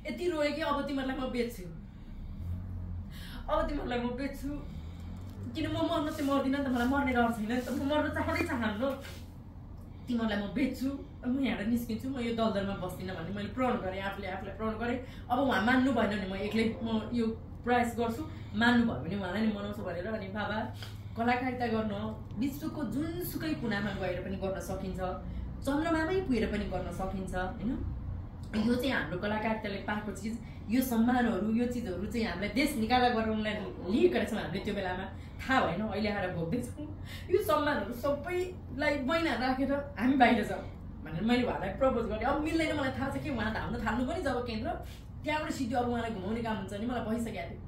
यति रोएँ कि अब तिमीहरूलाई म बेच्छु, अब तिमीहरूलाई म बेच्छु। किन म मर्न चाहिँ मर्दिनँ नि त, मलाई मर्ने रहर छैन नि त, म मर्न चाहन्न। तिमीहरूलाई म बेच्छु, म यहाँबाट निस्किन्छु, म यो दलदलमा बस्दिनँ भन्ने मैले प्रण गरेँ, आफूलाई प्रण गरेँ। अब उहाँ मान्नु भएन भने म एक्लै म यो प्रयास गर्छु, मान्नु भयो भने उहाँलाई नि मनाउँछु भनेर। अनि बाबा कलाकारिता गर्न विश्वको जुनसुकै कुनामा गएर पनि गर्न सकिन्छ, चन्द्रमामै पुगेर पनि गर्न सकिन्छ होइन। यो चाहिँ हाम्रो कलाकारिताले पाएको चिज, यो सम्मानहरू, यो चिजहरू चाहिँ हामीलाई देश निकाला गराउनलाई लिएका रहेछौँ हामीले। त्यो बेलामा थाहा भएन, अहिले आएर भोग्दैछौँ। यो सम्मानहरू सबैलाई मैना राखेर हामी बाहिर जाउँ भनेर मैले उहाँलाई प्रपोज गरेँ। अब मिल्दैन मलाई थाहा छ कि उहाँ धाउन थाल्नु पनि जब केन्द्र, त्यहाँबाट सिधै अब उहाँलाई घुमाउने काम हुन्छ नि, मलाई भइसकेको थियो।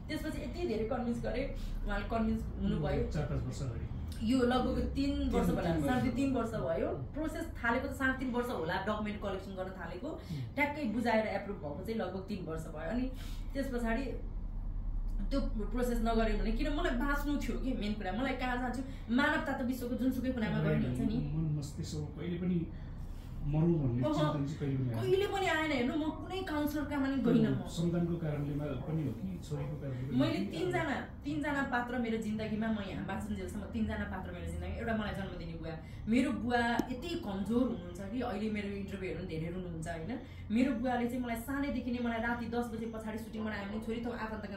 त्यसपछि यति धेरै कन्भिन्स गरेँ, उहाँले कन्भिन्स हुनुभयो। 4-5 वर्ष अगाडि यो लगभग 3 वर्ष भयो, 3.5 वर्ष भयो। प्रोसेस थालेको त 3.5 वर्ष होला, डकुमेन्ट कलेक्सन गर्न थालेको, ट्याक्कै बुझाएर एप्रुभ भएको चाहिँ लगभग 3 वर्ष भयो। अनि त्यस पछाडि त्यो प्रोसेस नगऱ्यो भने, किन मलाई बाँच्नु थियो कि मेन कुरा, मलाई कहाँ जान्छु, मानवता त विश्वको जुनसुकै कुनामा गएर हुन्छ नि। मन मस्तिष्क कहिले पनि मरौँ भन्ने चिन्तन चाहिँ कहिले पनि आएन। हेर्नु, म कुनै काउन्सिलर कहाँ पनि गइनँ। म सन्तानको कारणले पनि हो कि छोरीको कारणले? मैले तीनजना पात्र मेरो जिन्दगीमा, म यहाँ बाँच्नुन्जेलसम्म 3जना पात्र मेरो जिन्दगीमा। एउटा मलाई जन्म दिने बुवा, मेरो बुवा यति कमजोर हुनुहुन्छ कि अहिले मेरो इन्टरभ्यू हेर्नु धेरै रुनुहुन्छ होइन। मेरो बुवाले चाहिँ मलाई सानैदेखि नै, मलाई राति 10 बजे पछाडि सुटिङबाट आयो भने छोरी त आफन्तका